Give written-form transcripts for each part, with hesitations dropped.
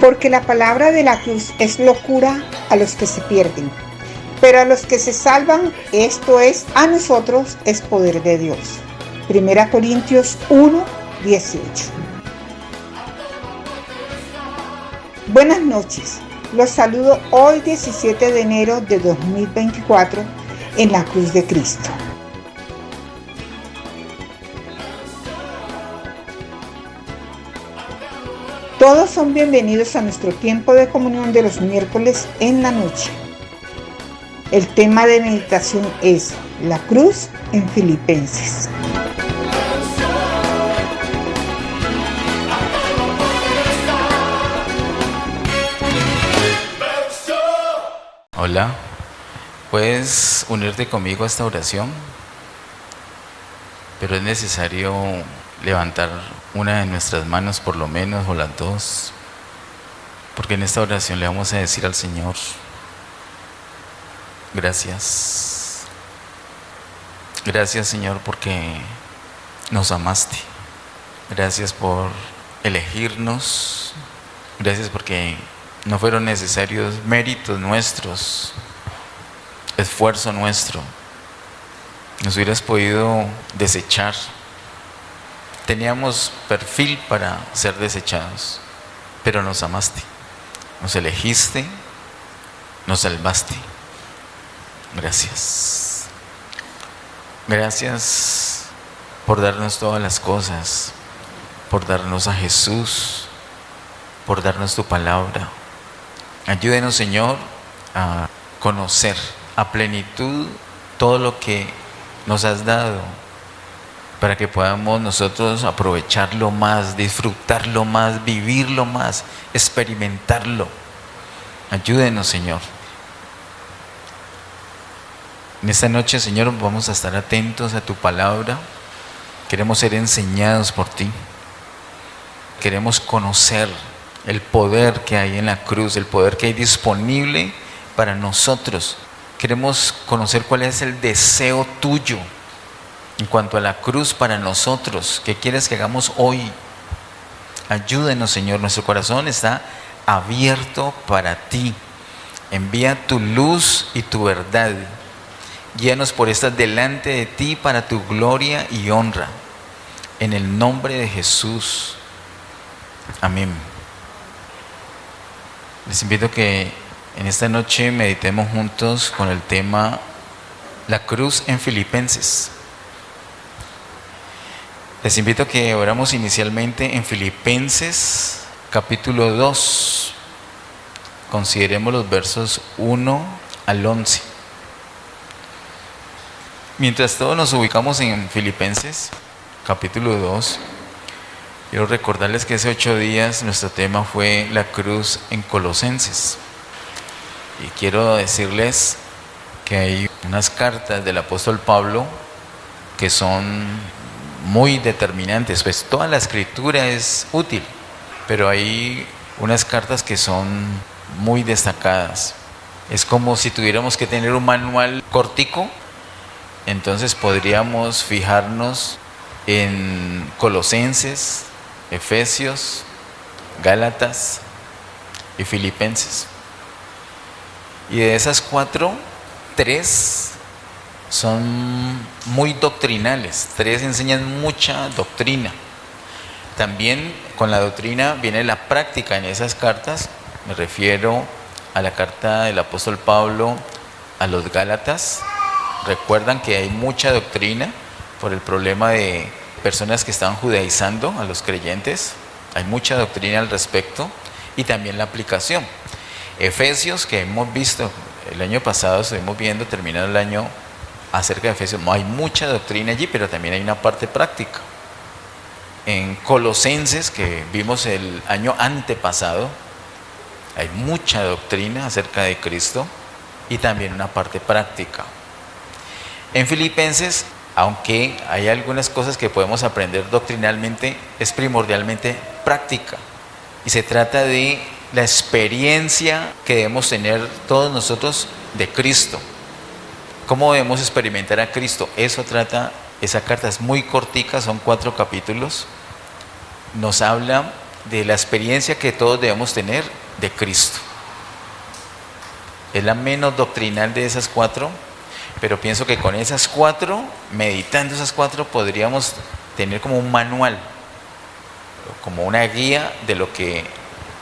Porque la palabra de la cruz es locura a los que se pierden, pero a los que se salvan, esto es, a nosotros, es poder de Dios. 1 Corintios 1:18. Buenas noches, los saludo hoy 17 de enero de 2024 en la cruz de Cristo. Todos son bienvenidos a nuestro tiempo de comunión de los miércoles en la noche. El tema de meditación es la cruz en Filipenses. Hola, ¿puedes unirte conmigo a esta oración? Pero es necesario levantar una de nuestras manos por lo menos, o las dos, porque en esta oración le vamos a decir al Señor: gracias. Gracias, Señor, porque nos amaste. Gracias por elegirnos. Gracias porque no fueron necesarios méritos nuestros, esfuerzo nuestro. Nos hubieras podido desechar. Teníamos perfil para ser desechados, pero nos amaste, nos elegiste, nos salvaste. Gracias. Gracias por darnos todas las cosas, por darnos a Jesús, por darnos tu palabra. Ayúdenos, Señor, a conocer a plenitud todo lo que nos has dado, para que podamos nosotros aprovecharlo más, disfrutarlo más, vivirlo más, experimentarlo. Ayúdenos, Señor. En esta noche, Señor, vamos a estar atentos a tu palabra. Queremos ser enseñados por ti. Queremos conocer el poder que hay en la cruz, el poder que hay disponible para nosotros. Queremos conocer cuál es el deseo tuyo en cuanto a la cruz para nosotros. ¿Qué quieres que hagamos hoy? Ayúdenos, Señor. Nuestro corazón está abierto para ti. Envía tu luz y tu verdad. Guíanos por estar delante de ti para tu gloria y honra. En el nombre de Jesús. Amén. Les invito a que en esta noche meditemos juntos con el tema la cruz en Filipenses. Les invito a que oramos inicialmente en Filipenses capítulo 2. Consideremos los versos 1 al 11. Mientras todos nos ubicamos en Filipenses capítulo 2, quiero recordarles que hace 8 días nuestro tema fue la cruz en Colosenses. Y quiero decirles que hay unas cartas del apóstol Pablo que son muy determinantes. Pues toda la escritura es útil, pero hay unas cartas que son muy destacadas. Es como si tuviéramos que tener un manual cortico. Entonces podríamos fijarnos en Colosenses, Efesios, Gálatas y Filipenses. Y de esas 4, 3 son muy doctrinales. 3 enseñan mucha doctrina. También con la doctrina viene la práctica en esas cartas. Me refiero a la carta del apóstol Pablo a los Gálatas. Recuerdan que hay mucha doctrina por el problema de personas que estaban judaizando a los creyentes. Hay mucha doctrina al respecto, y también la aplicación. Efesios, que hemos visto el año pasado, estuvimos viendo, terminando el año, acerca de Efesios. No hay mucha doctrina allí, pero también hay una parte práctica. En Colosenses, que vimos el año antepasado, hay mucha doctrina acerca de Cristo y también una parte práctica. En Filipenses, aunque hay algunas cosas que podemos aprender doctrinalmente, es primordialmente práctica. Y se trata de la experiencia que debemos tener todos nosotros de Cristo. ¿Cómo debemos experimentar a Cristo? Eso trata, esa carta es muy cortica, son 4 capítulos. Nos habla de la experiencia que todos debemos tener de Cristo. Es la menos doctrinal de esas 4, pero pienso que con esas 4, meditando esas 4, podríamos tener como un manual, como una guía de lo que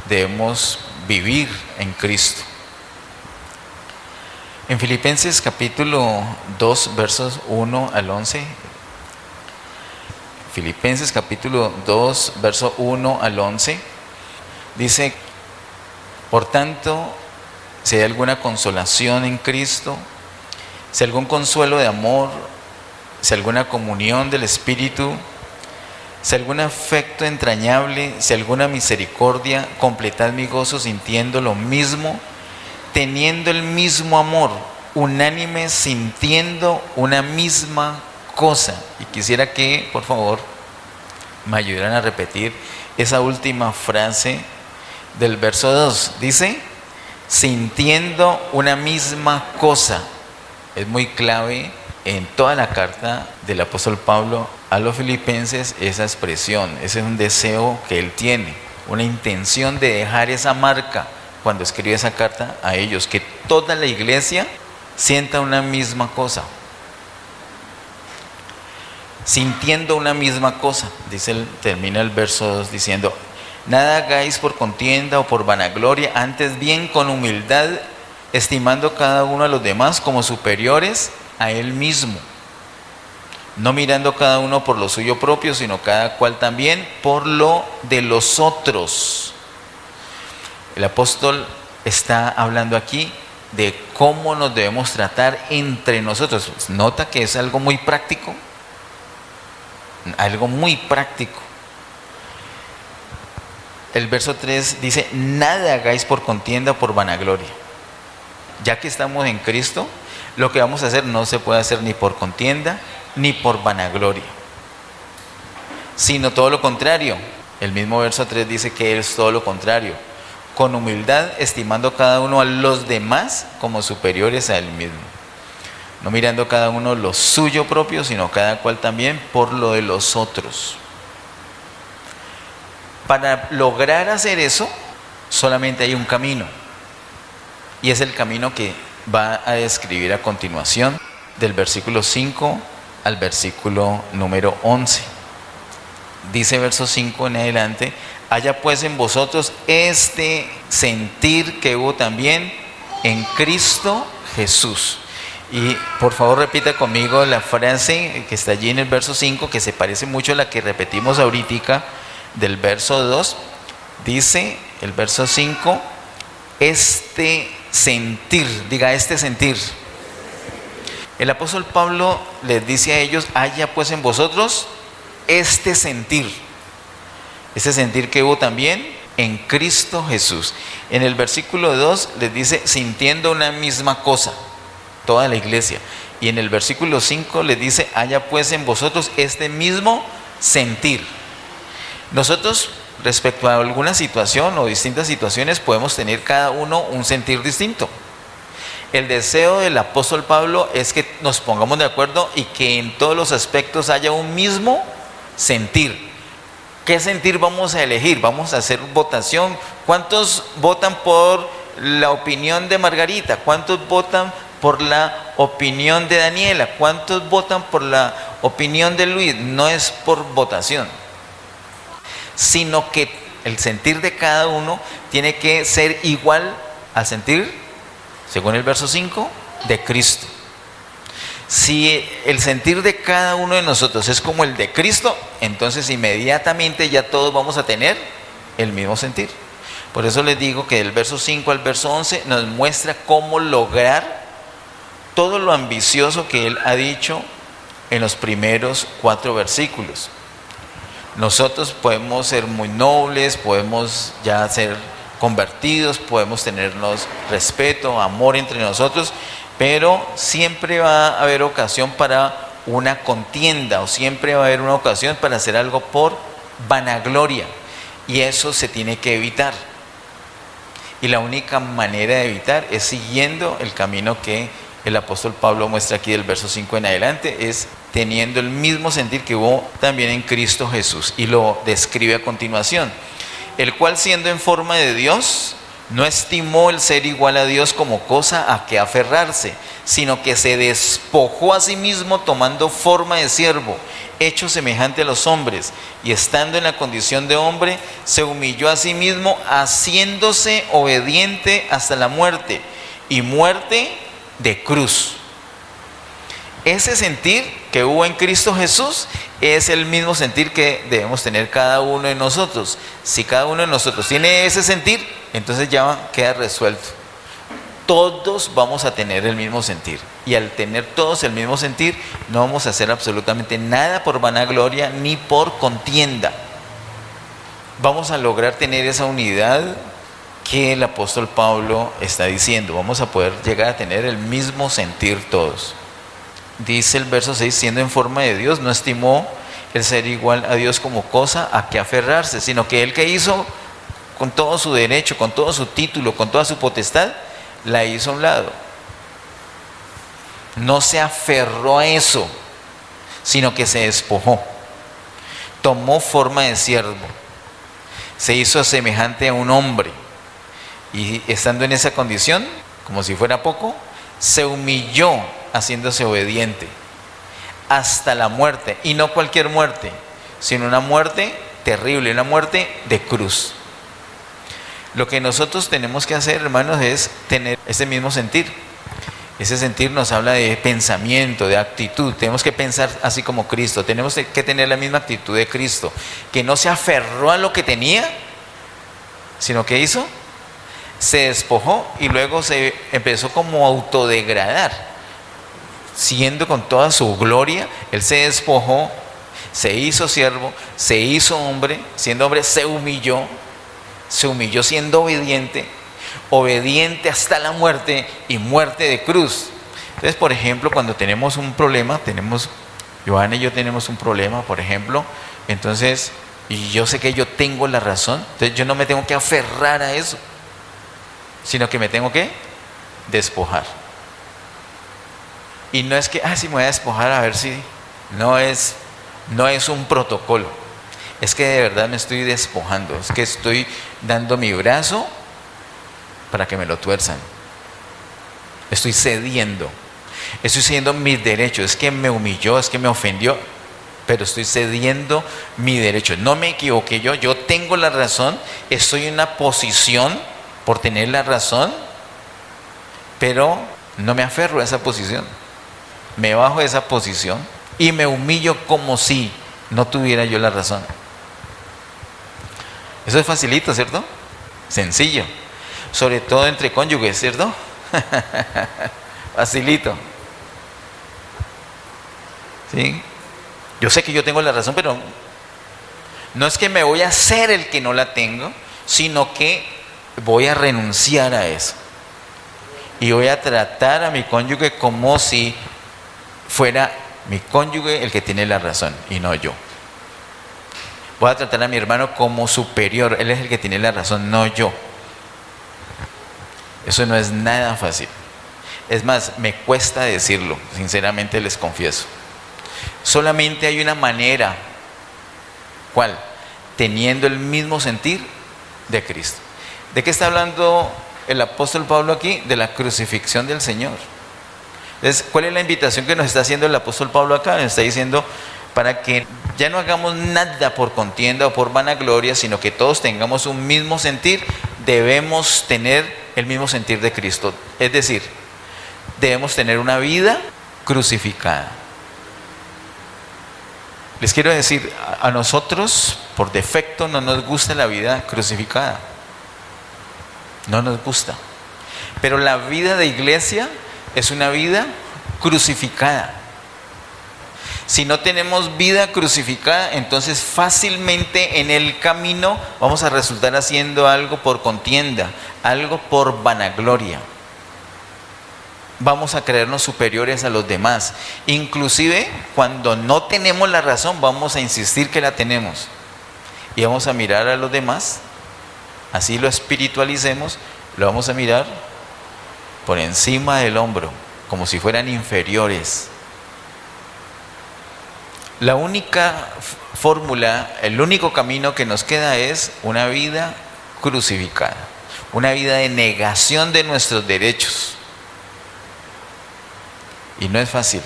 debemos vivir en Cristo. En Filipenses capítulo 2, versos 1 al 11, Filipenses capítulo 2, verso 1 al 11, dice: por tanto, si hay alguna consolación en Cristo, si algún consuelo de amor, si alguna comunión del Espíritu, si algún afecto entrañable, si alguna misericordia, completad mi gozo sintiendo lo mismo, teniendo el mismo amor, unánime, sintiendo una misma cosa. Y quisiera que, por favor, me ayudaran a repetir esa última frase del verso 2. Dice: sintiendo una misma cosa. Es muy clave en toda la carta del apóstol Pablo a los filipenses esa expresión. Ese es un deseo que él tiene, una intención de dejar esa marca cuando escribe esa carta a ellos, que toda la iglesia sienta una misma cosa, sintiendo una misma cosa. Termina el verso 2 diciendo: nada hagáis por contienda o por vanagloria, antes bien con humildad, estimando cada uno a los demás como superiores a él mismo, no mirando cada uno por lo suyo propio, sino cada cual también por lo de los otros. El apóstol está hablando aquí de cómo nos debemos tratar entre nosotros. Nota que es algo muy práctico, algo muy práctico. El verso 3 dice: nada hagáis por contienda o por vanagloria. Ya que estamos en Cristo, lo que vamos a hacer no se puede hacer ni por contienda ni por vanagloria, sino todo lo contrario. El mismo verso 3 dice que es todo lo contrario: con humildad, estimando cada uno a los demás como superiores a él mismo, no mirando cada uno lo suyo propio, sino cada cual también por lo de los otros. Para lograr hacer eso, solamente hay un camino, y es el camino que va a describir a continuación, del versículo 5 al versículo número 11. Dice verso 5 en adelante: haya pues en vosotros este sentir que hubo también en Cristo Jesús. Y por favor repita conmigo la frase que está allí en el verso 5, que se parece mucho a la que repetimos ahorita del verso 2. Dice el verso 5: este sentir, diga este sentir. El apóstol Pablo les dice a ellos: haya pues en vosotros este sentir que hubo también en Cristo Jesús. En el versículo 2 les dice: sintiendo una misma cosa, toda la iglesia. Y en el versículo 5 les dice: haya pues en vosotros este mismo sentir. Nosotros, respecto a alguna situación o distintas situaciones, podemos tener cada uno un sentir distinto. El deseo del apóstol Pablo es que nos pongamos de acuerdo y que en todos los aspectos haya un mismo sentir. ¿Qué sentir vamos a elegir? Vamos a hacer votación. ¿Cuántos votan por la opinión de Margarita? ¿Cuántos votan por la opinión de Daniela? ¿Cuántos votan por la opinión de Luis? No es por votación, sino que el sentir de cada uno tiene que ser igual al sentir, según el verso 5, de Cristo. Si el sentir de cada uno de nosotros es como el de Cristo, entonces inmediatamente ya todos vamos a tener el mismo sentir. Por eso les digo que del verso 5 al verso 11 nos muestra cómo lograr todo lo ambicioso que él ha dicho en los primeros 4 versículos. Nosotros podemos ser muy nobles, podemos ya ser convertidos, podemos tenernos respeto, amor entre nosotros, pero siempre va a haber ocasión para una contienda, o siempre va a haber una ocasión para hacer algo por vanagloria, y eso se tiene que evitar. Y la única manera de evitar es siguiendo el camino que el apóstol Pablo muestra aquí del verso 5 en adelante, es teniendo el mismo sentir que hubo también en Cristo Jesús, y lo describe a continuación. el cual siendo en forma de Dios, no estimó el ser igual a Dios como cosa a que aferrarse, sino que se despojó a sí mismo tomando forma de siervo, hecho semejante a los hombres, y estando en la condición de hombre, se humilló a sí mismo, haciéndose obediente hasta la muerte, y muerte de cruz. Ese sentir que hubo en Cristo Jesús es el mismo sentir que debemos tener cada uno de nosotros. Si cada uno de nosotros tiene ese sentir, entonces ya queda resuelto. Todos vamos a tener el mismo sentir. Y al tener todos el mismo sentir, no vamos a hacer absolutamente nada por vanagloria ni por contienda. Vamos a lograr tener esa unidad que el apóstol Pablo está diciendo. Vamos a poder llegar a tener el mismo sentir todos. Dice el verso 6, siendo en forma de Dios, no estimó el ser igual a Dios como cosa a que aferrarse, sino que él que hizo con todo su derecho, con todo su título, con toda su potestad, la hizo a un lado. No se aferró a eso, sino que se despojó. Tomó forma de siervo. Se hizo semejante a un hombre. Y estando en esa condición, como si fuera poco, se humilló haciéndose obediente hasta la muerte. Y no cualquier muerte, sino una muerte terrible, una muerte de cruz. Lo que nosotros tenemos que hacer, hermanos, es tener ese mismo sentir. Ese sentir nos habla de pensamiento, de actitud. Tenemos que pensar así como Cristo. Tenemos que tener la misma actitud de Cristo, que no se aferró a lo que tenía, sino que hizo, se despojó y luego se empezó como a autodegradar. Siendo con toda su gloria, él se despojó, se hizo siervo, se hizo hombre, siendo hombre se humilló siendo obediente hasta la muerte y muerte de cruz. Entonces, por ejemplo, cuando tenemos un problema, Johanna y yo tenemos un problema, por ejemplo, entonces, y yo sé que yo tengo la razón, entonces yo no me tengo que aferrar a eso, sino que me tengo que despojar. Y no es que, sí me voy a despojar a ver si, no es un protocolo. Es que de verdad me estoy despojando, es que estoy dando mi brazo para que me lo tuerzan. Estoy cediendo mis derechos. Es que me humilló, es que me ofendió, pero estoy cediendo mi derecho. No me equivoqué yo tengo la razón, estoy en una posición por tener la razón, pero no me aferro a esa posición. Me bajo de esa posición y me humillo como si no tuviera yo la razón. Eso es facilito, ¿cierto? Sencillo. Sobre todo entre cónyuges, ¿cierto? Facilito. ¿Sí? Yo sé que yo tengo la razón, pero no es que me voy a hacer el que no la tengo, sino que voy a renunciar a eso. Y voy a tratar a mi cónyuge como si fuera mi cónyuge el que tiene la razón y no yo. Voy a tratar a mi hermano como superior, él es el que tiene la razón, no yo. Eso no es nada fácil. Es más, me cuesta decirlo, sinceramente les confieso. Solamente hay una manera. ¿Cuál? Teniendo el mismo sentir de Cristo. ¿De qué está hablando el apóstol Pablo aquí? De la crucifixión del Señor. Entonces, ¿cuál es la invitación que nos está haciendo el apóstol Pablo acá? Nos está diciendo para que ya no hagamos nada por contienda o por vanagloria, sino que todos tengamos un mismo sentir. Debemos tener el mismo sentir de Cristo. Es decir, debemos tener una vida crucificada. Les quiero decir, a nosotros por defecto no nos gusta la vida crucificada. No nos gusta. Pero la vida de iglesia es una vida crucificada. Si no tenemos vida crucificada, entonces fácilmente en el camino vamos a resultar haciendo algo por contienda, algo por vanagloria. Vamos a creernos superiores a los demás. Inclusive cuando no tenemos la razón, vamos a insistir que la tenemos. Y vamos a mirar a los demás, así lo espiritualicemos, lo vamos a mirar por encima del hombro, como si fueran inferiores. La única fórmula, el único camino que nos queda es una vida crucificada, una vida de negación de nuestros derechos. Y no es fácil.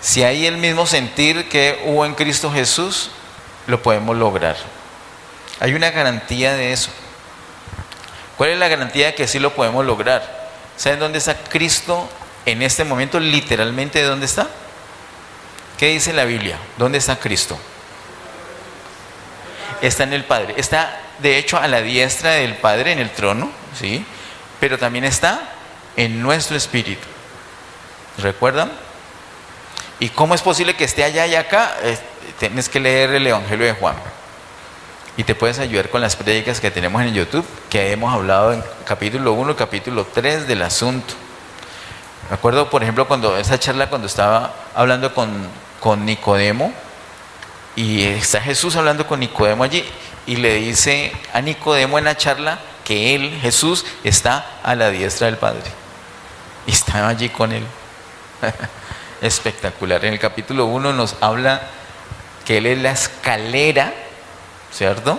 Si hay el mismo sentir que hubo en Cristo Jesús, lo podemos lograr. Hay una garantía de eso. ¿Cuál es la garantía de que sí lo podemos lograr? ¿Saben dónde está Cristo en este momento? Literalmente, ¿dónde está? ¿Qué dice la Biblia? ¿Dónde está Cristo? Está en el Padre. Está, de hecho, a la diestra del Padre en el trono, ¿sí? Pero también está en nuestro espíritu. ¿Recuerdan? ¿Y cómo es posible que esté allá y acá? Tienes que leer el Evangelio de Juan. Y te puedes ayudar con las prédicas que tenemos en YouTube, que hemos hablado en capítulo 1 y capítulo 3 del asunto. Me acuerdo, por ejemplo, esa charla cuando estaba hablando con Nicodemo, y está Jesús hablando con Nicodemo allí, y le dice a Nicodemo en la charla que él, Jesús, está a la diestra del Padre. Y estaba allí con él. Espectacular. En el capítulo 1 nos habla que él es la escalera, ¿cierto?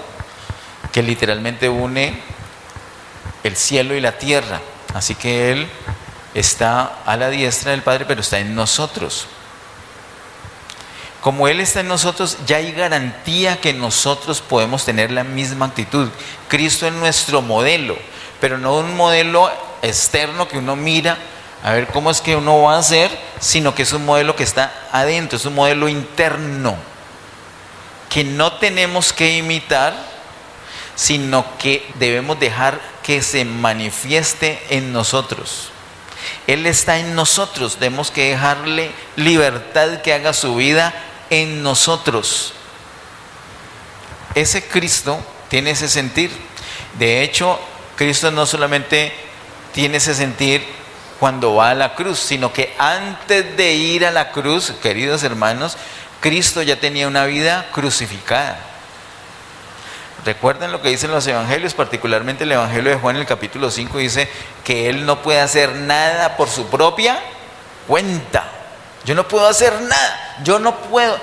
Que literalmente une el cielo y la tierra. Así que él está a la diestra del Padre, pero está en nosotros. Como él está en nosotros, ya hay garantía que nosotros podemos tener la misma actitud. Cristo es nuestro modelo, pero no un modelo externo que uno mira a ver cómo es que uno va a hacer, sino que es un modelo que está adentro, es un modelo interno, que no tenemos que imitar, sino que debemos dejar que se manifieste en nosotros. Él está en nosotros, tenemos que dejarle libertad que haga su vida en nosotros. Ese Cristo tiene ese sentir. De hecho, Cristo no solamente tiene ese sentir cuando va a la cruz, sino que antes de ir a la cruz, queridos hermanos, Cristo ya tenía una vida crucificada. Recuerden lo que dicen los evangelios, particularmente el evangelio de Juan en el capítulo 5 dice que él no puede hacer nada por su propia cuenta. Yo no puedo hacer nada, yo no puedo.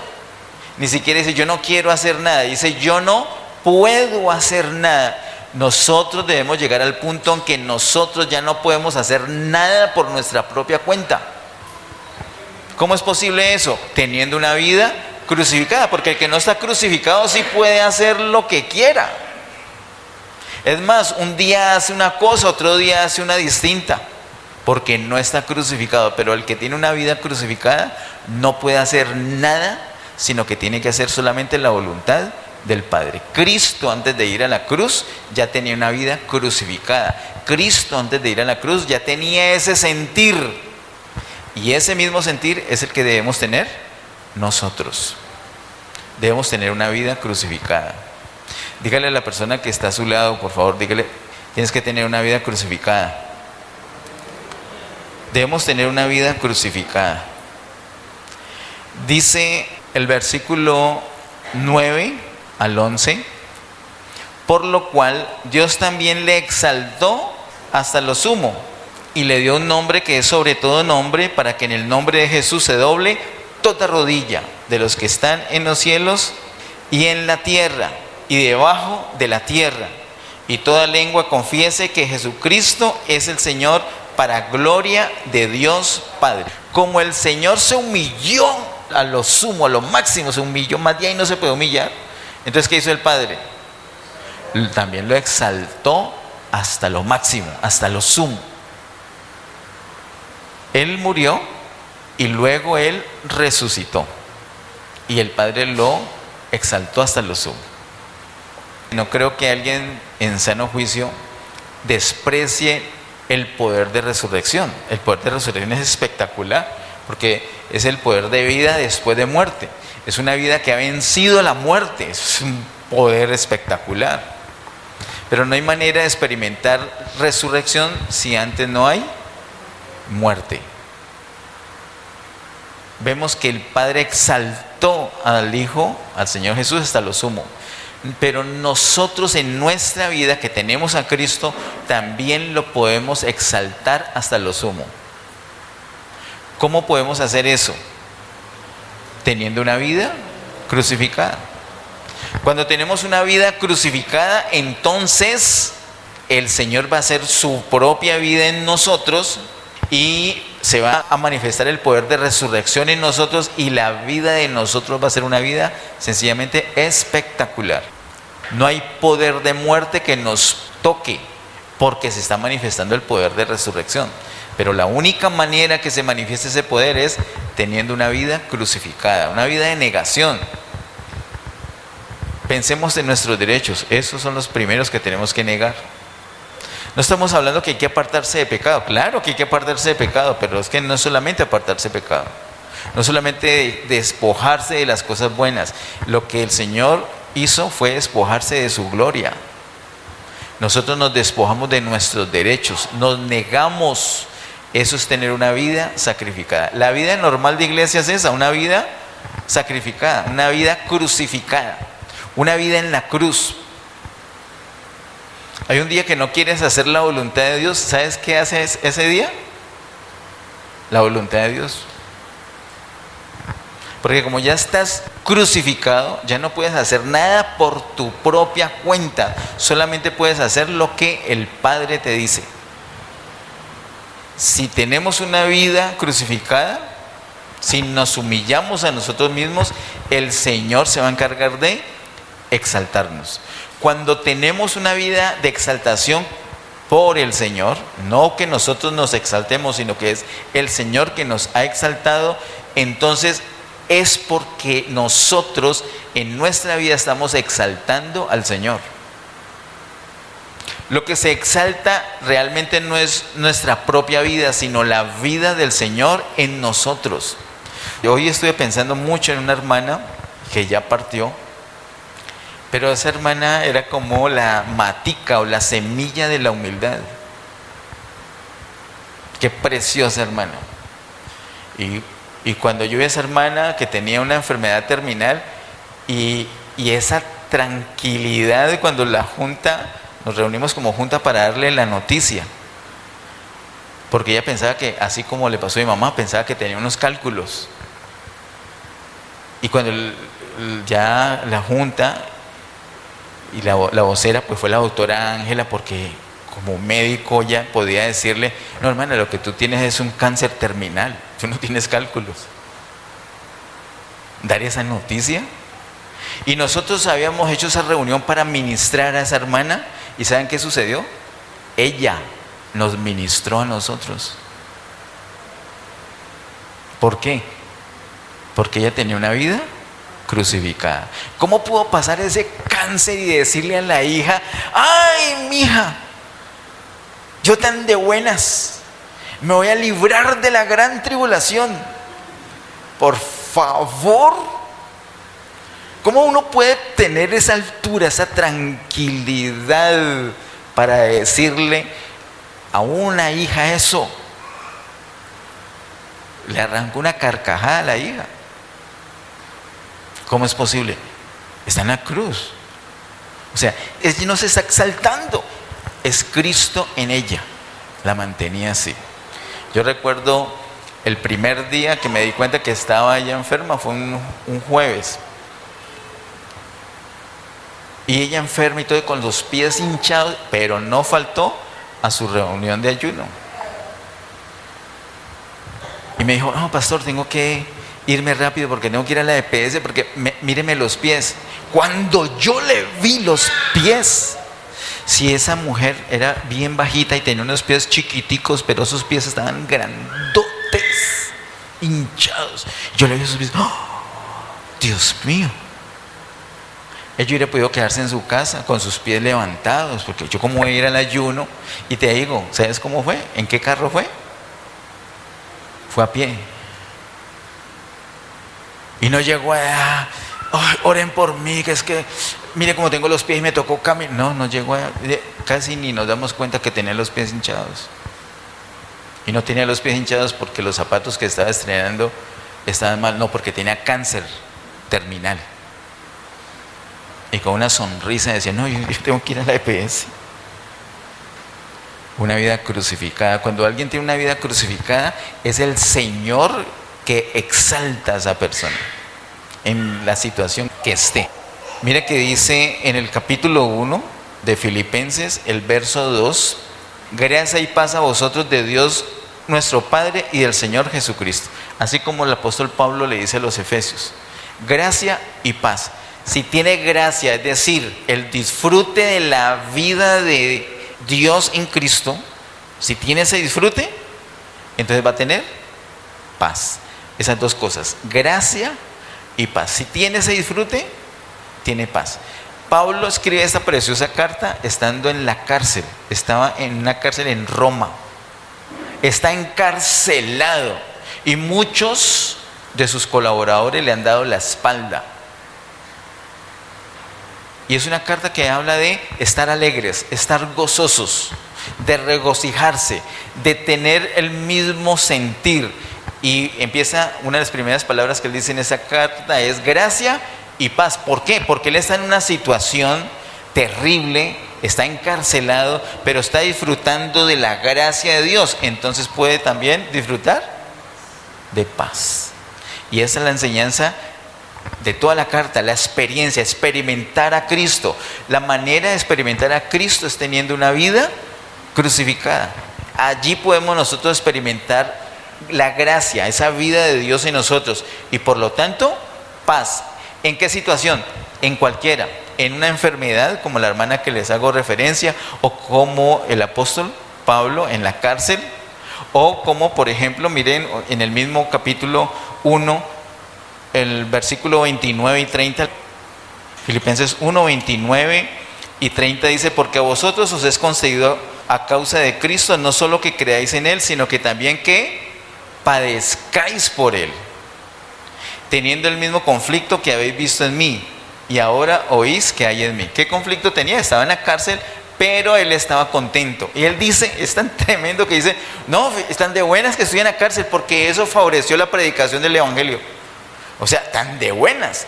Ni siquiera dice yo no quiero hacer nada, dice yo no puedo hacer nada. Nosotros debemos llegar al punto en que nosotros ya no podemos hacer nada por nuestra propia cuenta. ¿Cómo es posible eso? Teniendo una vida crucificada, porque el que no está crucificado sí puede hacer lo que quiera. Es más, un día hace una cosa, otro día hace una distinta, porque no está crucificado. Pero el que tiene una vida crucificada no puede hacer nada, sino que tiene que hacer solamente la voluntad del Padre. Cristo antes de ir a la cruz ya tenía una vida crucificada. Cristo antes de ir a la cruz ya tenía ese sentir, y ese mismo sentir es el que debemos tener nosotros. Debemos tener una vida crucificada. Dígale a la persona que está a su lado, por favor, dígale, tienes que tener una vida crucificada. Debemos tener una vida crucificada. Dice el versículo 9 al 11, por lo cual Dios también le exaltó hasta lo sumo y le dio un nombre que es sobre todo nombre, para que en el nombre de Jesús se doble toda rodilla de los que están en los cielos y en la tierra y debajo de la tierra, y toda lengua confiese que Jesucristo es el Señor, para gloria de Dios Padre. Como el Señor se humilló a lo sumo, a lo máximo, se humilló, más de ahí no se puede humillar. Entonces, ¿qué hizo el Padre? También lo exaltó hasta lo máximo, hasta lo sumo. Él murió y luego Él resucitó. Y el Padre lo exaltó hasta lo sumo. No creo que alguien en sano juicio desprecie el poder de resurrección. El poder de resurrección es espectacular, porque es el poder de vida después de muerte. Es una vida que ha vencido la muerte. Es un poder espectacular. Pero no hay manera de experimentar resurrección si antes no hay muerte. Vemos que el Padre exaltó al Hijo, al Señor Jesús, hasta lo sumo. Pero nosotros en nuestra vida que tenemos a Cristo también lo podemos exaltar hasta lo sumo. ¿Cómo podemos hacer eso? Teniendo una vida crucificada. Cuando tenemos una vida crucificada, entonces el Señor va a hacer su propia vida en nosotros y se va a manifestar el poder de resurrección en nosotros, y la vida de nosotros va a ser una vida sencillamente espectacular. No hay poder de muerte que nos toque, porque se está manifestando el poder de resurrección. Pero la única manera que se manifieste ese poder es teniendo una vida crucificada, una vida de negación. Pensemos en nuestros derechos, esos son los primeros que tenemos que negar. No estamos hablando que hay que apartarse de pecado, claro que hay que apartarse de pecado, pero es que no es solamente apartarse de pecado, no solamente despojarse de las cosas buenas. Lo que el Señor hizo fue despojarse de su gloria. Nosotros nos despojamos de nuestros derechos, nos negamos. Eso es tener una vida sacrificada. La vida normal de iglesia es esa, una vida sacrificada, una vida crucificada, una vida en la cruz. Hay un día que no quieres hacer la voluntad de Dios. ¿Sabes qué haces ese día? La voluntad de Dios. Porque como ya estás crucificado, ya no puedes hacer nada por tu propia cuenta. Solamente puedes hacer lo que el Padre te dice. Si tenemos una vida crucificada, si nos humillamos a nosotros mismos, el Señor se va a encargar de exaltarnos. Cuando tenemos una vida de exaltación por el Señor, no que nosotros nos exaltemos, sino que es el Señor que nos ha exaltado, entonces es porque nosotros en nuestra vida estamos exaltando al Señor. Lo que se exalta realmente no es nuestra propia vida, sino la vida del Señor en nosotros. Hoy estuve pensando mucho en una hermana que ya partió, pero esa hermana era como la matica o la semilla de la humildad. Qué preciosa hermana. Y cuando yo vi a esa hermana que tenía una enfermedad terminal y esa tranquilidad de cuando la junta, nos reunimos como junta para darle la noticia, porque ella pensaba que, así como le pasó a mi mamá, pensaba que tenía unos cálculos. Y cuando ya la junta y la vocera pues fue la doctora Ángela, porque como médico ya podía decirle: no, hermana, lo que tú tienes es un cáncer terminal, tú no tienes cálculos. Dar esa noticia. Y nosotros habíamos hecho esa reunión para ministrar a esa hermana, y ¿saben qué sucedió? Ella nos ministró a nosotros. ¿Por qué? Porque ella tenía una vida crucificada. ¿Cómo pudo pasar ese cáncer y decirle a la hija: ay, mija, yo tan de buenas, me voy a librar de la gran tribulación? Por favor. ¿Cómo uno puede tener esa altura, esa tranquilidad para decirle a una hija eso? Le arrancó una carcajada a la hija. ¿Cómo es posible? Está en la cruz. O sea, ella no se está exaltando, es Cristo en ella. La mantenía así. Yo recuerdo el primer día que me di cuenta que estaba ella enferma, fue un jueves. Y ella enferma y todo, con los pies hinchados, pero no faltó a su reunión de ayuno. Y me dijo: no, pastor, tengo que irme rápido porque tengo que ir a la EPS, porque míreme los pies. Cuando yo le vi los pies, si esa mujer era bien bajita y tenía unos pies chiquiticos, pero esos pies estaban grandotes, hinchados. Yo le vi esos pies. ¡Oh, Dios mío! Ella hubiera podido quedarse en su casa con sus pies levantados, porque yo como voy a ir al ayuno. Y te digo, ¿sabes cómo fue? ¿En qué carro fue? Fue a pie. Y no llegó a: oren por mí, que es que mire cómo tengo los pies y me tocó caminar. No llegó a, casi ni nos damos cuenta que tenía los pies hinchados. Y no tenía los pies hinchados porque los zapatos que estaba estrenando estaban mal, no, porque tenía cáncer terminal. Y con una sonrisa decía: no, yo tengo que ir a la EPS. Una vida crucificada. Cuando alguien tiene una vida crucificada, es el Señor que exalta a esa persona en la situación que esté. Mira que dice en el capítulo 1 de Filipenses, el verso 2, gracia y paz a vosotros de Dios nuestro Padre y del Señor Jesucristo. Así como el apóstol Pablo le dice a los Efesios, gracia y paz. Si tiene gracia, es decir, el disfrute de la vida de Dios en Cristo, si tiene ese disfrute, entonces va a tener paz. Esas dos cosas, gracia y paz. Si tiene ese disfrute, tiene paz. Pablo escribe esta preciosa carta estando en la cárcel. Estaba en una cárcel en Roma. Está encarcelado y muchos de sus colaboradores le han dado la espalda. Y es una carta que habla de estar alegres, estar gozosos, de regocijarse, de tener el mismo sentir. Y empieza, una de las primeras palabras que él dice en esa carta es gracia y paz. ¿Por qué? Porque él está en una situación terrible, está encarcelado, pero está disfrutando de la gracia de Dios. Entonces puede también disfrutar de paz. Y esa es la enseñanza de toda la carta, la experiencia, experimentar a Cristo. La manera de experimentar a Cristo es teniendo una vida crucificada. Allí podemos nosotros experimentar la gracia, esa vida de Dios en nosotros y por lo tanto paz. ¿En qué situación? En cualquiera. En una enfermedad como la hermana que les hago referencia, o como el apóstol Pablo en la cárcel, o como por ejemplo, miren en el mismo capítulo 1, el versículo 29 y 30, Filipenses 1, 29 y 30 dice, porque a vosotros os es concedido a causa de Cristo, no solo que creáis en Él, sino que también que padezcáis por Él, teniendo el mismo conflicto que habéis visto en mí, y ahora oís que hay en mí. ¿Qué conflicto tenía? Estaba en la cárcel, pero él estaba contento. Y él dice, es tan tremendo que dice, no, están de buenas que estoy en la cárcel, porque eso favoreció la predicación del Evangelio. O sea, tan de buenas.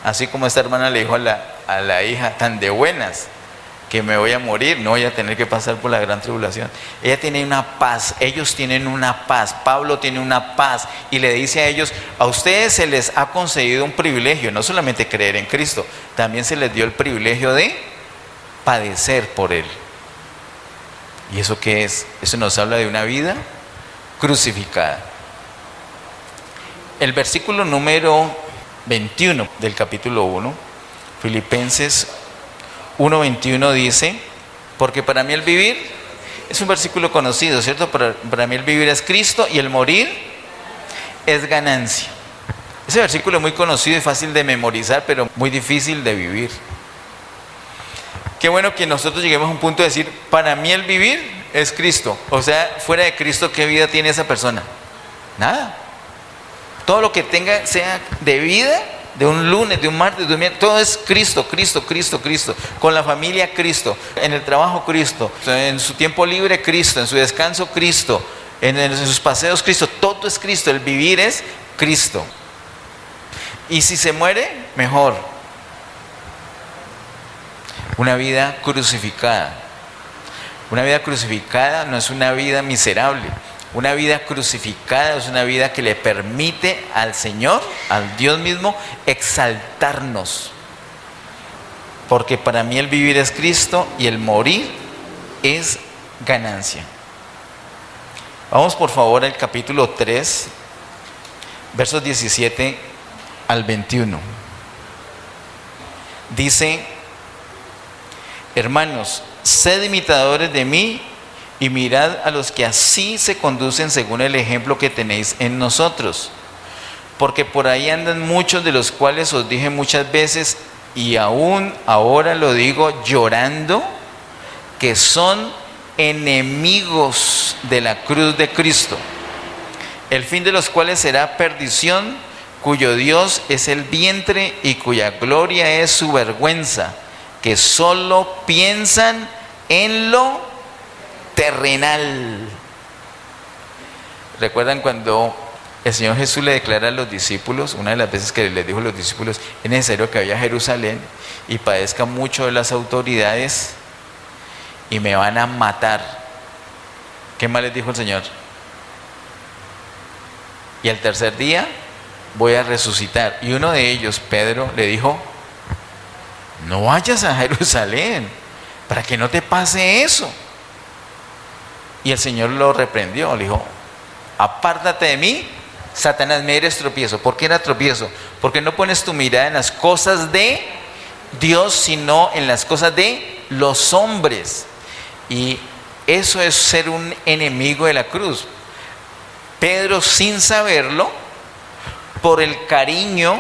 Así como esta hermana le dijo a la hija, tan de buenas, que me voy a morir, no voy a tener que pasar por la gran tribulación. Ella tiene una paz, ellos tienen una paz, Pablo tiene una paz, y le dice a ellos, a ustedes se les ha concedido un privilegio, no solamente creer en Cristo, también se les dio el privilegio de padecer por Él. ¿Y eso qué es? Eso nos habla de una vida crucificada. El versículo número 21 del capítulo 1, Filipenses 1:21 dice, porque para mí el vivir, es un versículo conocido, ¿cierto? Para mí el vivir es Cristo y el morir es ganancia. Ese versículo es muy conocido y fácil de memorizar, pero muy difícil de vivir. Qué bueno que nosotros lleguemos a un punto de decir, para mí el vivir es Cristo. O sea, fuera de Cristo, ¿qué vida tiene esa persona? Nada. Todo lo que tenga sea de vida, de un lunes, de un martes, de un miércoles, todo es Cristo, Cristo, Cristo, Cristo. Con la familia, Cristo. En el trabajo, Cristo. En su tiempo libre, Cristo. En su descanso, Cristo. En sus paseos, Cristo. Todo es Cristo. El vivir es Cristo. Y si se muere, mejor. Una vida crucificada. Una vida crucificada no es una vida miserable. Una vida crucificada es una vida que le permite al Señor, al Dios mismo, exaltarnos. Porque para mí el vivir es Cristo y el morir es ganancia. Vamos por favor al capítulo 3, versos 17 al 21. Dice, hermanos, sed imitadores de mí y mirad a los que así se conducen según el ejemplo que tenéis en nosotros. Porque por ahí andan muchos, de los cuales os dije muchas veces, y aún ahora lo digo llorando, que son enemigos de la cruz de Cristo, el fin de los cuales será perdición, cuyo Dios es el vientre y cuya gloria es su vergüenza, que solo piensan en lo terrenal. ¿Recuerdan cuando el Señor Jesús le declara a los discípulos, una de las veces que les dijo a los discípulos, es necesario que vaya a Jerusalén y padezca mucho de las autoridades y me van a matar. ¿Qué más les dijo el Señor? Y al tercer día voy a resucitar. Y uno de ellos, Pedro, le dijo: no vayas a Jerusalén para que no te pase eso. Y el Señor lo reprendió, le dijo: apártate de mí, Satanás, me eres tropiezo. ¿Por qué era tropiezo? Porque no pones tu mirada en las cosas de Dios, sino en las cosas de los hombres. Y eso es ser un enemigo de la cruz. Pedro, sin saberlo, por el cariño,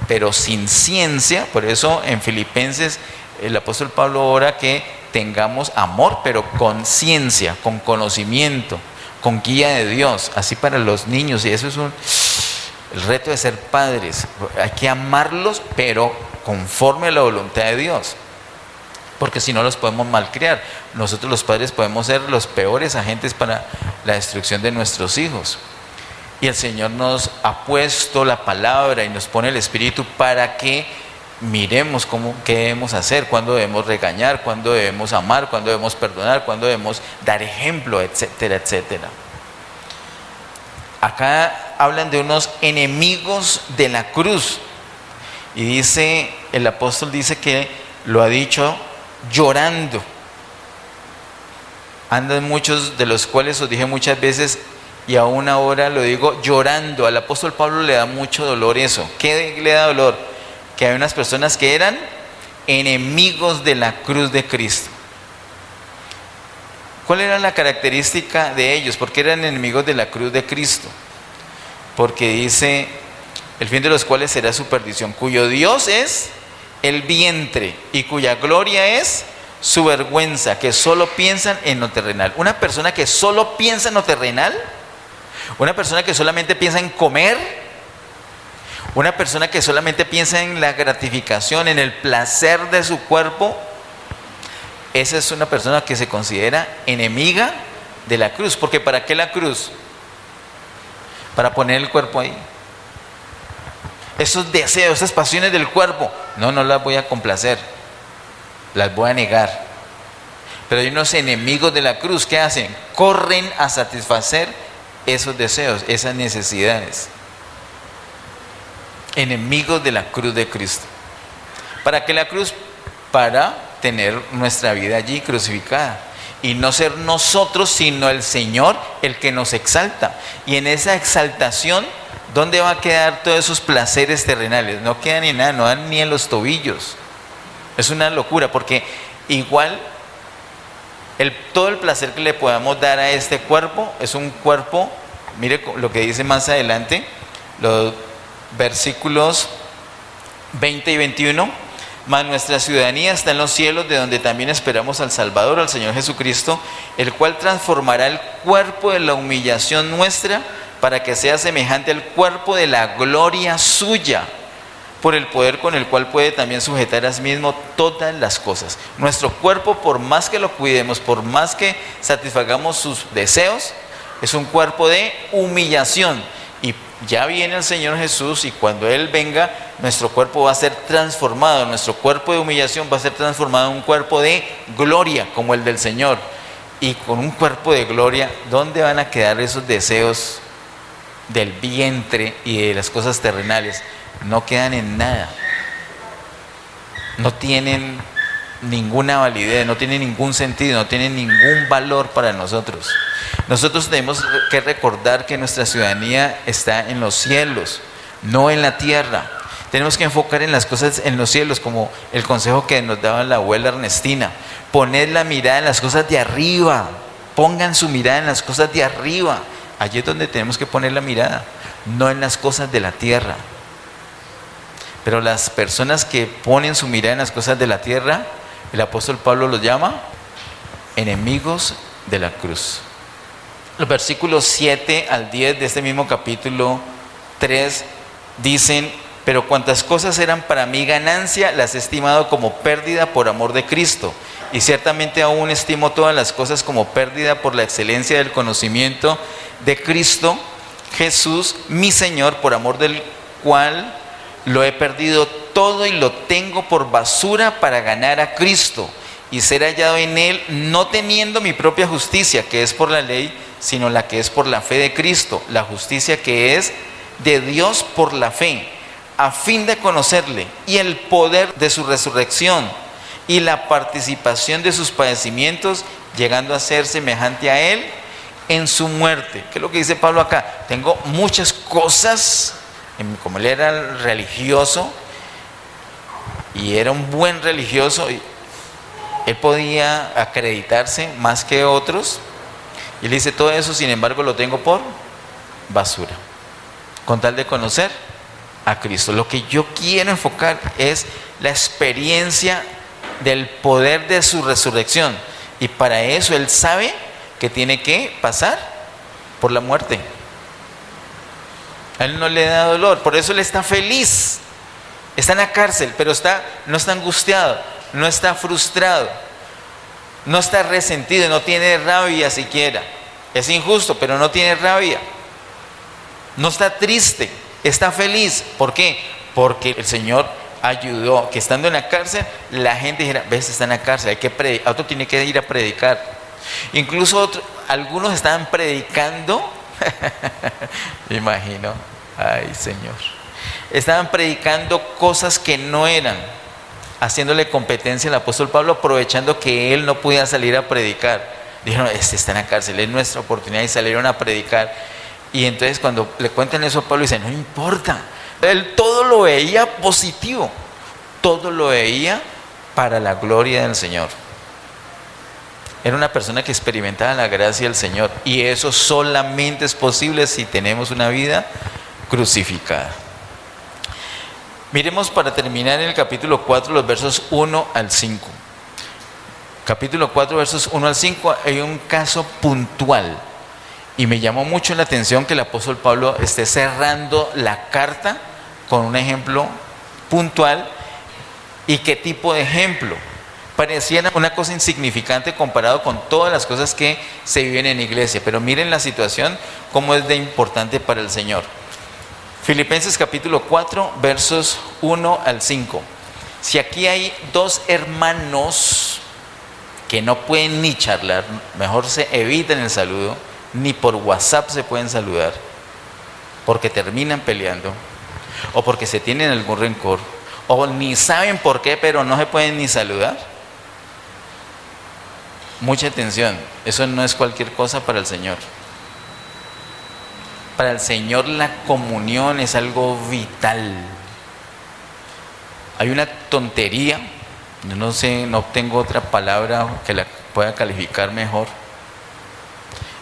pero sin ciencia, por eso en Filipenses el apóstol Pablo ora que tengamos amor, pero con ciencia, con conocimiento, con guía de Dios, así para los niños. Y eso es el reto de ser padres. Hay que amarlos, pero conforme a la voluntad de Dios, porque si no los podemos malcriar. Nosotros los padres podemos ser los peores agentes para la destrucción de nuestros hijos. Y el Señor nos ha puesto la palabra y nos pone el Espíritu para que miremos qué debemos hacer, cuándo debemos regañar, cuándo debemos amar, cuándo debemos perdonar, cuándo debemos dar ejemplo, etcétera, etcétera. Acá hablan de unos enemigos de la cruz. Y dice, el apóstol dice que lo ha dicho llorando. Andan muchos, de los cuales os dije muchas veces, y aún ahora lo digo, llorando. Al apóstol Pablo le da mucho dolor eso. ¿Qué le da dolor? Que hay unas personas que eran enemigos de la cruz de Cristo. ¿Cuál era la característica de ellos? ¿Por qué eran enemigos de la cruz de Cristo? Porque dice: el fin de los cuales será su perdición, cuyo Dios es el vientre y cuya gloria es su vergüenza, que solo piensan en lo terrenal. Una persona que solo piensa en lo terrenal, una persona que solamente piensa en comer, una persona que solamente piensa en la gratificación, en el placer de su cuerpo, esa es una persona que se considera enemiga de la cruz. Porque ¿para qué la cruz? Para poner el cuerpo ahí. Esos deseos, esas pasiones del cuerpo, no las voy a complacer, las voy a negar. Pero hay unos enemigos de la cruz, ¿qué hacen? Corren a satisfacer esos deseos, esas necesidades. Enemigos de la cruz de Cristo. ¿Para qué la cruz? Para tener nuestra vida allí crucificada y no ser nosotros sino el Señor el que nos exalta. Y en esa exaltación, ¿dónde va a quedar todos esos placeres terrenales? No quedan en nada, no dan ni en los tobillos. Es una locura, porque igual todo el placer que le podamos dar a este cuerpo es un cuerpo, mire lo que dice más adelante, los versículos 20 y 21, mas nuestra ciudadanía está en los cielos, de donde también esperamos al Salvador, al Señor Jesucristo, el cual transformará el cuerpo de la humillación nuestra para que sea semejante al cuerpo de la gloria suya, por el poder con el cual puede también sujetar a sí mismo todas las cosas. Nuestro cuerpo, por más que lo cuidemos, por más que satisfagamos sus deseos, es un cuerpo de humillación. Y ya viene el Señor Jesús, y cuando Él venga, nuestro cuerpo va a ser transformado. Nuestro cuerpo de humillación va a ser transformado en un cuerpo de gloria, como el del Señor. Y con un cuerpo de gloria, ¿dónde van a quedar esos deseos del vientre y de las cosas terrenales? No quedan en nada. No tienen ninguna validez, no tienen ningún sentido, no tienen ningún valor para nosotros. Nosotros tenemos que recordar que nuestra ciudadanía está en los cielos, no en la tierra. Tenemos que enfocar en las cosas en los cielos, como el consejo que nos daba la abuela Ernestina. Poned la mirada en las cosas de arriba. Pongan su mirada en las cosas de arriba. Allí es donde tenemos que poner la mirada, no en las cosas de la tierra. Pero las personas que ponen su mirada en las cosas de la tierra, el apóstol Pablo los llama enemigos de la cruz. Los versículos 7 al 10 de este mismo capítulo 3 dicen: pero cuantas cosas eran para mí ganancia, las he estimado como pérdida por amor de Cristo. Y ciertamente aún estimo todas las cosas como pérdida por la excelencia del conocimiento de Cristo Jesús, mi Señor, por amor del cual lo he perdido todo y lo tengo por basura para ganar a Cristo y ser hallado en Él, no teniendo mi propia justicia, que es por la ley, sino la que es por la fe de Cristo, la justicia que es de Dios por la fe, a fin de conocerle y el poder de su resurrección y la participación de sus padecimientos, llegando a ser semejante a Él en su muerte. ¿Qué es lo que dice Pablo acá? Tengo muchas cosas, como él era religioso y era un buen religioso, él podía acreditarse más que otros, y le dice: todo eso, sin embargo, lo tengo por basura, con tal de conocer a Cristo. Lo que yo quiero enfocar es la experiencia del poder de su resurrección, y para eso él sabe que tiene que pasar por la muerte. A él no le da dolor, por eso él está feliz. Está en la cárcel, pero no está angustiado, no está frustrado, no está resentido, no tiene rabia siquiera. Es injusto, pero no tiene rabia. No está triste, está feliz. ¿Por qué? Porque el Señor ayudó que estando en la cárcel, la gente dijera: ves, está en la cárcel, hay que predicar, otro tiene que ir a predicar. Incluso algunos estaban predicando, me imagino, ay Señor, estaban predicando cosas que no eran, haciéndole competencia al apóstol Pablo, aprovechando que él no podía salir a predicar. Dijeron: este está en la cárcel, es nuestra oportunidad, y salieron a predicar. Y entonces cuando le cuentan eso a Pablo, dice: no importa. Él todo lo veía positivo, todo lo veía para la gloria del Señor. Era una persona que experimentaba la gracia del Señor, y eso solamente es posible si tenemos una vida crucificada. Miremos, para terminar, en el capítulo 4, los versos 1 al 5. Capítulo 4, versos 1 al 5, hay un caso puntual, y me llamó mucho la atención que el apóstol Pablo esté cerrando la carta con un ejemplo puntual. ¿Y qué tipo de ejemplo? Parecía una cosa insignificante comparado con todas las cosas que se viven en iglesia, pero miren la situación, cómo es de importante para el Señor. Filipenses capítulo 4, versos 1 al 5. Si aquí hay dos hermanos que no pueden ni charlar, mejor se evitan el saludo, ni por WhatsApp se pueden saludar, porque terminan peleando, o porque se tienen algún rencor, o ni saben por qué, pero no se pueden ni saludar. Mucha atención, eso no es cualquier cosa para el Señor. Para el Señor la comunión es algo vital. Hay una tontería, yo no sé, no tengo otra palabra que la pueda calificar mejor,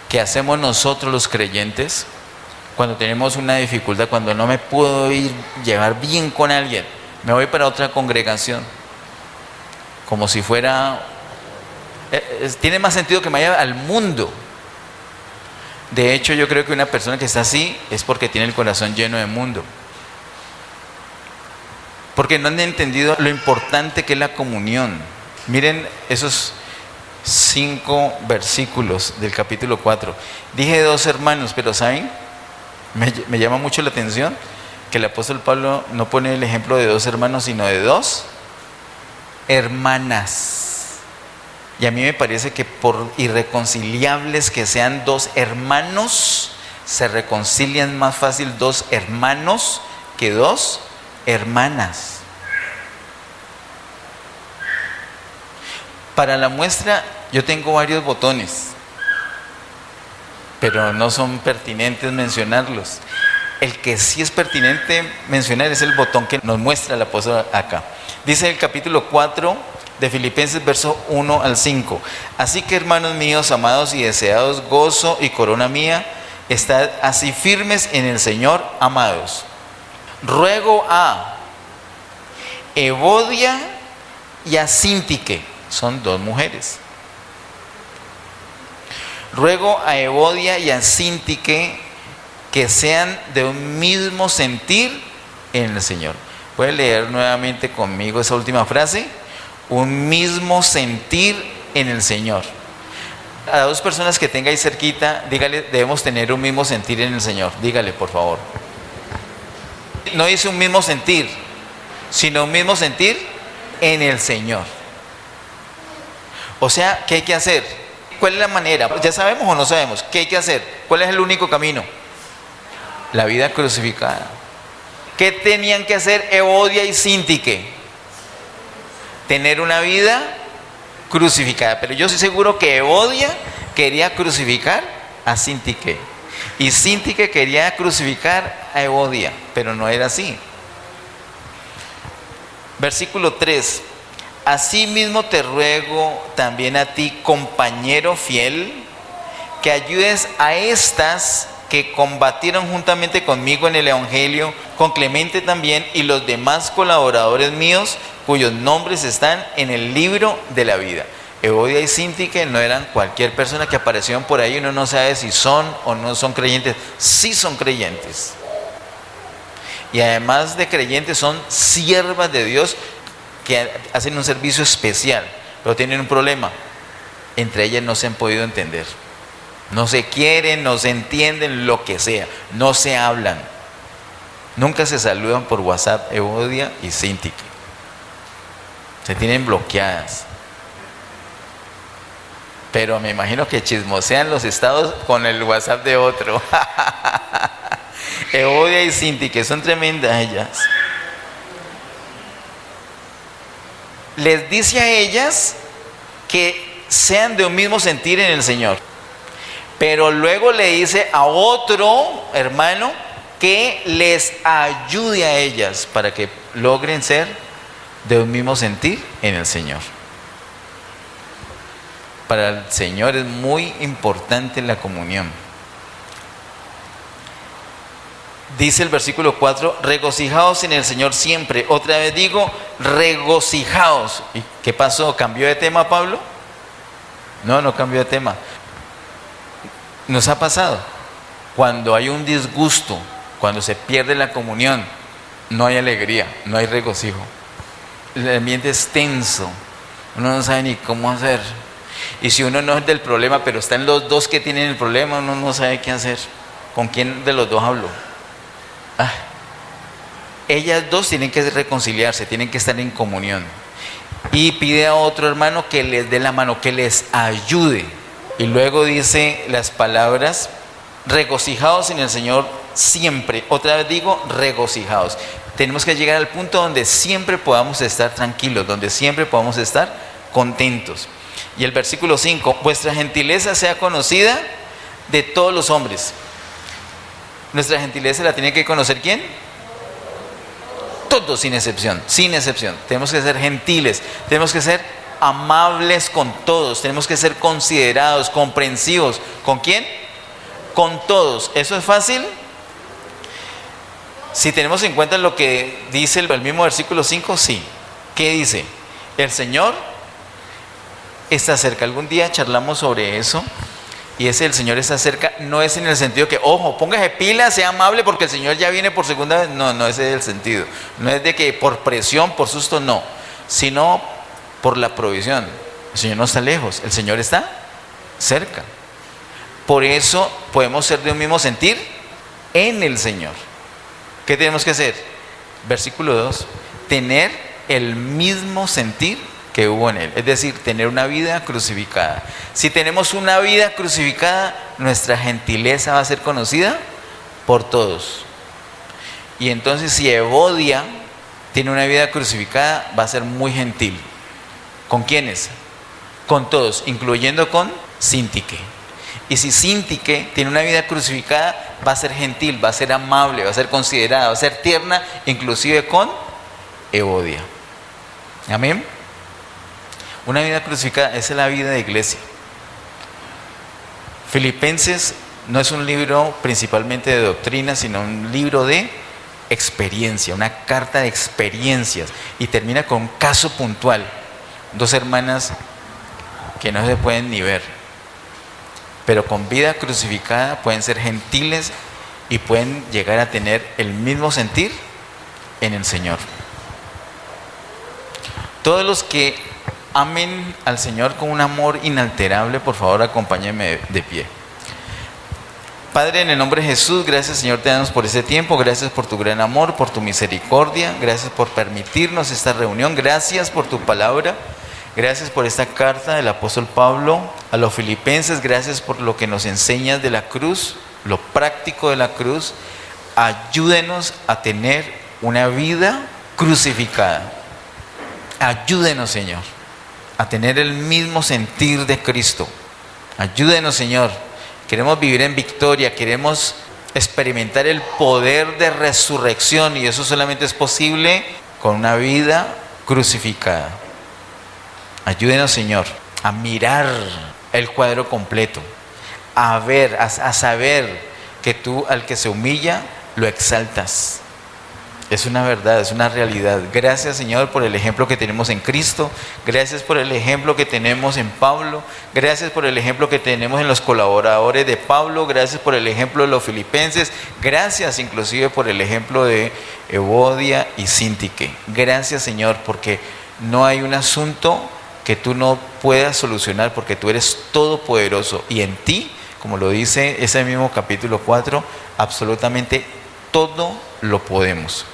que hacemos nosotros los creyentes cuando tenemos una dificultad, cuando no me puedo llevar bien con alguien, me voy para otra congregación, como si fuera, tiene más sentido que me vaya al mundo. De hecho, yo creo que una persona que está así es porque tiene el corazón lleno de mundo, porque no han entendido lo importante que es la comunión. Miren esos 5 versículos del capítulo 4. Dije 2 hermanos, pero ¿saben? Me llama mucho la atención que el apóstol Pablo no pone el ejemplo de 2 hermanos, sino de 2 hermanas. Y a mí me parece que por irreconciliables que sean 2 hermanos, se reconcilian más fácil 2 hermanos que 2 hermanas. Para la muestra, yo tengo varios botones, pero no son pertinentes mencionarlos. El que sí es pertinente mencionar es el botón que nos muestra el apóstol acá. Dice el capítulo 4 de Filipenses, verso 1 al 5. Así que, hermanos míos, amados y deseados, gozo y corona mía, estad así firmes en el Señor, amados. Ruego a Evodia y a Síntique, son 2 mujeres. Ruego a Evodia y a Síntique que sean de un mismo sentir en el Señor. ¿Puede leer nuevamente conmigo esa última frase? Un mismo sentir en el Señor. A 2 personas que tenga ahí cerquita, dígale: debemos tener un mismo sentir en el Señor. Dígale, por favor. No dice un mismo sentir, sino un mismo sentir en el Señor. O sea, ¿qué hay que hacer? ¿Cuál es la manera? ¿Ya sabemos o no sabemos? ¿Qué hay que hacer? ¿Cuál es el único camino? La vida crucificada. ¿Qué tenían que hacer Evodia y Síntique? Tener una vida crucificada. Pero yo estoy seguro que Evodia quería crucificar a Síntique. Y Síntique quería crucificar a Evodia. Pero no era así. Versículo 3. Asimismo te ruego también a ti, compañero fiel, que ayudes a estas que combatieron juntamente conmigo en el Evangelio, con Clemente también y los demás colaboradores míos, cuyos nombres están en el libro de la vida. Evodia y Síntique no eran cualquier persona que aparecieron por ahí, uno no sabe si son o no son creyentes. Sí son creyentes. Y además de creyentes, son siervas de Dios que hacen un servicio especial, pero tienen un problema. Entre ellas no se han podido entender. No se quieren, no se entienden, lo que sea. No se hablan. Nunca se saludan por WhatsApp, Evodia y Síntique. Se tienen bloqueadas. Pero me imagino que chismosean los estados con el WhatsApp de otro. Evodia y Síntique son tremendas ellas. Les dice a ellas que sean de un mismo sentir en el Señor. Pero luego le dice a otro hermano que les ayude a ellas para que logren ser de un mismo sentir en el Señor. Para el Señor es muy importante la comunión. Dice el versículo 4, regocijaos en el Señor siempre. Otra vez digo, regocijaos. ¿Y qué pasó? ¿Cambió de tema Pablo? No cambió de tema. Nos ha pasado. Cuando hay un disgusto, cuando se pierde la comunión, no hay alegría, no hay regocijo. El ambiente es tenso. Uno no sabe ni cómo hacer. Y si uno no es del problema, pero están los dos que tienen el problema, uno no sabe qué hacer. ¿Con quién de los dos hablo? Ellas dos tienen que reconciliarse, tienen que estar en comunión. Y pide a otro hermano que les dé la mano, que les ayude. Y luego dice las palabras, regocijaos en el Señor siempre. Otra vez digo, regocijaos. Tenemos que llegar al punto donde siempre podamos estar tranquilos, donde siempre podamos estar contentos. Y el versículo 5, vuestra gentileza sea conocida de todos los hombres. Nuestra gentileza la tiene que conocer ¿quién? Todos, sin excepción, sin excepción. Tenemos que ser gentiles, tenemos que ser amables con todos, tenemos que ser considerados, comprensivos. ¿Con quién? Con todos. ¿Eso es fácil? Si tenemos en cuenta lo que dice el mismo versículo 5, sí. ¿Qué dice? El Señor está cerca. Algún día charlamos sobre eso. Y ese el Señor está cerca, no es en el sentido que, ojo, póngase pila, sea amable porque el Señor ya viene por segunda vez. No, ese es el sentido. No es de que por presión, por susto, no. Sino por la provisión. El Señor no está lejos, el Señor está cerca. Por eso podemos ser de un mismo sentir en el Señor. ¿Qué tenemos que hacer? Versículo 2. Tener el mismo sentir que hubo en él, es decir, tener una vida crucificada. Si tenemos una vida crucificada, nuestra gentileza va a ser conocida por todos. Y entonces si Evodia tiene una vida crucificada, va a ser muy gentil. ¿Con quiénes? Con todos, incluyendo con Síntique. Y si Síntique tiene una vida crucificada, va a ser gentil, va a ser amable, va a ser considerada, va a ser tierna, inclusive con Evodia. Amén. Una vida crucificada, esa es la vida de iglesia. Filipenses no es un libro principalmente de doctrina, sino un libro de experiencia, una carta de experiencias. Y termina con un caso puntual. Dos hermanas que no se pueden ni ver, pero con vida crucificada pueden ser gentiles y pueden llegar a tener el mismo sentir en el Señor. Todos los que amen al Señor con un amor inalterable, por favor acompáñenme de pie. Padre, en el nombre de Jesús, gracias Señor, te damos por ese tiempo, gracias por tu gran amor, por tu misericordia, gracias por permitirnos esta reunión, gracias por tu palabra, Gracias por esta carta del apóstol Pablo a los filipenses. Gracias por lo que nos enseñas de la cruz, lo práctico de la cruz. Ayúdenos a tener una vida crucificada. Ayúdenos, Señor, a tener el mismo sentir de Cristo. Ayúdenos, Señor. Queremos vivir en victoria, queremos experimentar el poder de resurrección, y eso solamente es posible con una vida crucificada. Ayúdenos, Señor, a mirar el cuadro completo, a ver, a saber que tú al que se humilla lo exaltas. Es una verdad, es una realidad. Gracias, Señor, por el ejemplo que tenemos en Cristo. Gracias por el ejemplo que tenemos en Pablo. Gracias por el ejemplo que tenemos en los colaboradores de Pablo. Gracias por el ejemplo de los filipenses. Gracias inclusive por el ejemplo de Evodia y Síntique. Gracias, Señor, porque no hay un asunto que tú no puedas solucionar, porque tú eres todopoderoso, y en ti, como lo dice ese mismo capítulo 4, absolutamente todo lo podemos.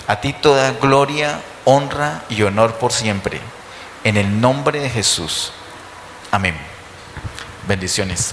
A ti toda gloria, honra y honor por siempre. En el nombre de Jesús. Amén. Bendiciones.